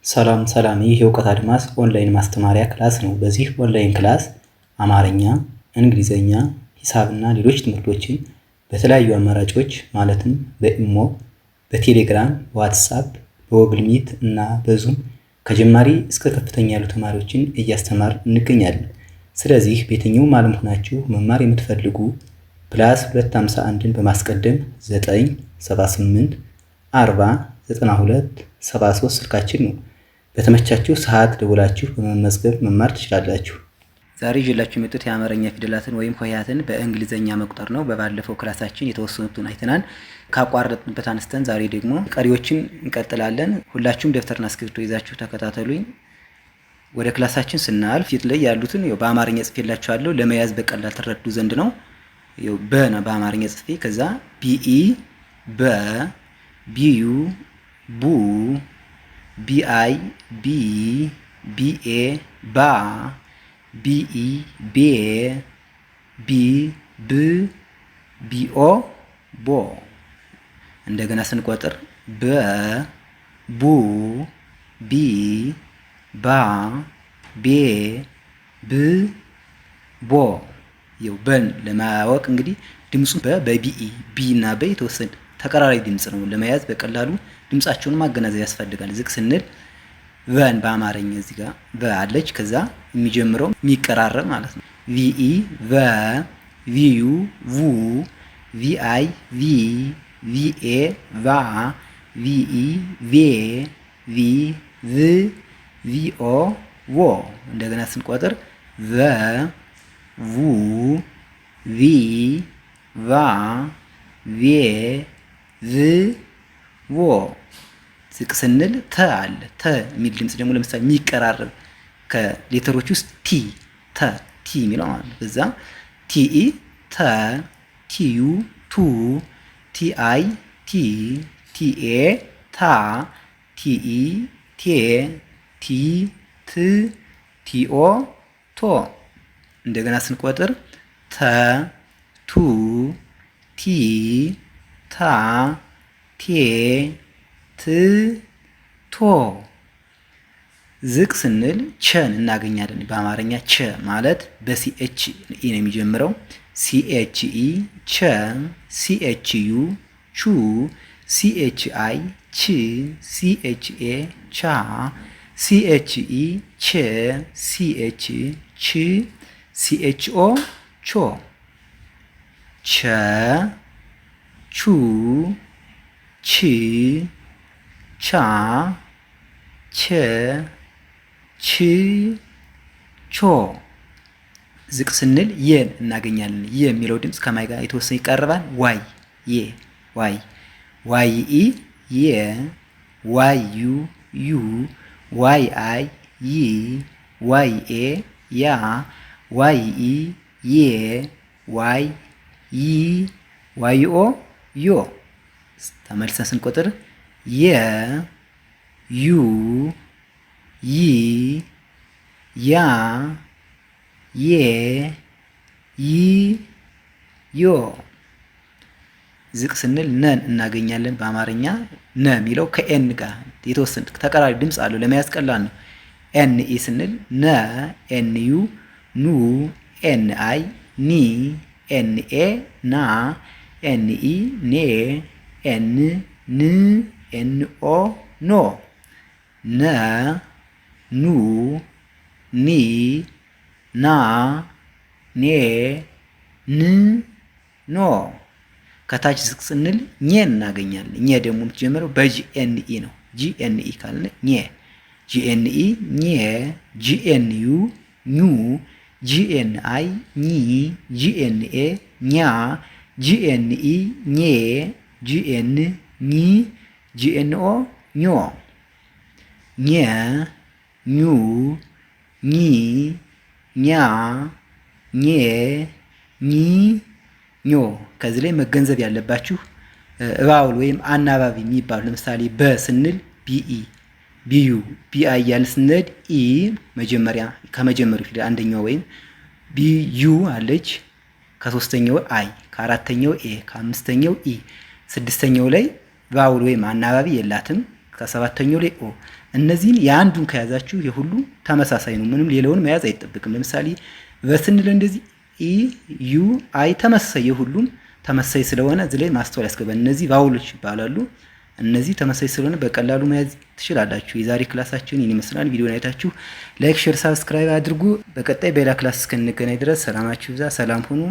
ሰላም ሰላም፣ ይህ የእውቀት አድማስ ኦንላይን ማስተማሪያ ክላስ ነው። በዚህ ኦንላይን ክላስ አማርኛ፣ እንግሊዘኛ፣ ሂሳብና ሌሎች ትምህርቶችን በተለያዩ አማራጮች ማለትም በኢሞ፣ በቴሌግራም፣ በዋትስአፕ፣ በጎግል ሚት እና በዙም ከጀማሪ እስከ ከፍተኛ ያሉ ተማሪዎችን እያስተማር እንገኛለን። ስለዚህ በየትኛውም ዓለም ሆናችሁ መማር የምትፈልጉ +251ን በማስቀደም 978 40 92 73 ስልካችን ነው። በተመቻችሁ ሰዓት ደውላችሁ በመመዝገብ መማር ትችላላችሁ። ዛሬ ይዤላችሁ የመጡት የአማርኛ ፊደላትን ወይም ሆሄያትን በእንግሊዘኛ መቁጠር ነው። በባለፈው ክላሳችን የተወሰኑትን አይተናል። ካቋረጥንበት አንስተን ዛሬ ደግሞ ቀሪዎችን እንቀጥላለን። ሁላችሁም ደብተርና እስክሪብቶ ይዛችሁ ተከታተሉኝ። ወደ ክላሳችን ስናልፍ ፊት ላይ ያሉትን በአማርኛ ጽፌላችኋለሁ ለመያዝ በቀላል ተረዱ ዘንድ ነው። በና በአማርኛ ጽፌ ከዛ ቢኢ በ ቢዩ ቡ ቢአይ ቢ ቢኤ ባ ቢኢ ቤ ቢ ብ ቢኦ ቦ። እንደገና ስንቆጥር በ ቡ ቢ ባ ቤ ብ ቦ። በን ለማወቅ እንግዲህ ድምፁ በቢኢ ቢ እና በ የተወሰነ ተቀራራቢ ድምጽ ነው። ለመያዝ በቀላሉ ድምጻቸውን ማገናዘብ ያስፈልጋል። ዝቅ ስንል ቨን በአማርኛ እዚህ ጋር ቨ አለች። ከዛ የሚጀምረው የሚቀራረብ ማለት ነው። ቪኢ ቨ፣ ቪዩ vu፣ ቪአይ ቪ፣ ቪኤ ቫ፣ ቪኢ ቬ፣ ቪ ቭ፣ ቪኦ ቮ። እንደገና ስንቆጥር ቨ vu ቪ ቫ ቬ ዝ ዎ። ዝቅ ስንል ተ አለ። ተ የሚል ድምጽ ደግሞ ለምሳሌ የሚቀራረብ ከሌተሮች ውስጥ ቲ ተ ቲ የሚለው ማለት ነው። በዛ ቲኢ ተ፣ ቲዩ ቱ፣ ቲአይ ቲ፣ ቲኤ ታ፣ ቲኢ ቴ፣ ቲ ት፣ ቲኦ ቶ። እንደገና ስንቆጥር ተ ቱ ቲ ታ ቴ ት ቶ። ዝቅ ስንል ቸን እናገኛለን። በአማርኛ ቸ ማለት በሲኤች ኢ ነው የሚጀምረው። ሲኤች ኢ ቸ፣ ሲኤች ዩ ቹ፣ ሲኤች አይ ች፣ ሲኤች ኤ ቻ፣ ሲኤች ኢ ቼ፣ ሲኤች ች፣ ሲኤች ኦ ቾ። ቸ ቹ ቺ ቻ ቸ ች ቾ። ዝቅ ስንል የን እናገኛለን። የ የሚለው ድምፅ ከማይ ጋር የተወሰነ ይቀርባል። ዋይ የ ዋይ ዋይ ኢ የ ዋይ ዩ ዩ ዋይ አይ ይ ዋይ ኤ ያ ዋይ ኢ የ ዋይ ይ ዋይ ኦ ዮ። ተመልሰን ስንቆጥር የ ዩ ይ ያ የ ይ ዮ። ዝቅ ስንል ነን እናገኛለን። በአማርኛ ነ የሚለው ከኤን ጋር የተወሰነ ተቀራራቢ ድምፅ አለው። ለመያዝ ቀላል ነው። ኤን ኢ ስንል ነ፣ ኤን ዩ ኑ፣ ኤን አይ ኒ፣ ኤን ኤ ና፣ ኤን ኢ ኔ፣ ኤን ን፣ ኤን ኦ ኖ። ነ ኑ ኒ ና ኔ ን ኖ። ከታች ዝቅ ስንል ኘን እናገኛለን። ኘ ደግሞ የምትጀምረው በጂኤንኢ ነው። ጂኤንኢ ካልን ኘ፣ ጂኤንኢ ኘ፣ ጂኤንዩ ኙ፣ ጂኤንአይ ኚ፣ ጂኤንኤ ኛ፣ ጂኤንኢ ኘ፣ ጂኤን ኚ፣ ጂኤንኦ ኞ። ኘ ኙ ኚ ኛ ኘ ኚ ኞ። ከዚህ ላይ መገንዘብ ያለባችሁ እባውል ወይም አናባቢ የሚባሉ ለምሳሌ በ ስንል ቢኢ ቢዩ ቢአይ እያልን ስንሄድ ኢ መጀመሪያ ከመጀመሪያው ፊደል አንደኛው ወይም ቢዩ አለች፣ ከሶስተኛው አይ፣ ከአራተኛው ኤ፣ ከአምስተኛው ኢ፣ ስድስተኛው ላይ ቫውል ወይም አናባቢ የላትም። ከሰባተኛው ላይ ኦ። እነዚህን የአንዱን ከያዛችሁ የሁሉ ተመሳሳይ ነው። ምንም ሌላውን መያዝ አይጠብቅም። ለምሳሌ በስንል እንደዚህ ኢ ዩ አይ ተመሳሳይ የሁሉም ተመሳሳይ ስለሆነ እዚህ ላይ ማስተዋል ያስገባል። እነዚህ ቫውሎች ይባላሉ። እነዚህ ተመሳሳይ ስለሆነ በቀላሉ መያዝ ትችላላችሁ። የዛሬ ክላሳችን ይህን ይመስላል። ቪዲዮን አይታችሁ ላይክ፣ ሼር፣ ሳብስክራይብ አድርጉ። በቀጣይ በሌላ ክላስ እስክንገናኝ ድረስ ሰላማችሁ ይብዛ። ሰላም ሁኑ።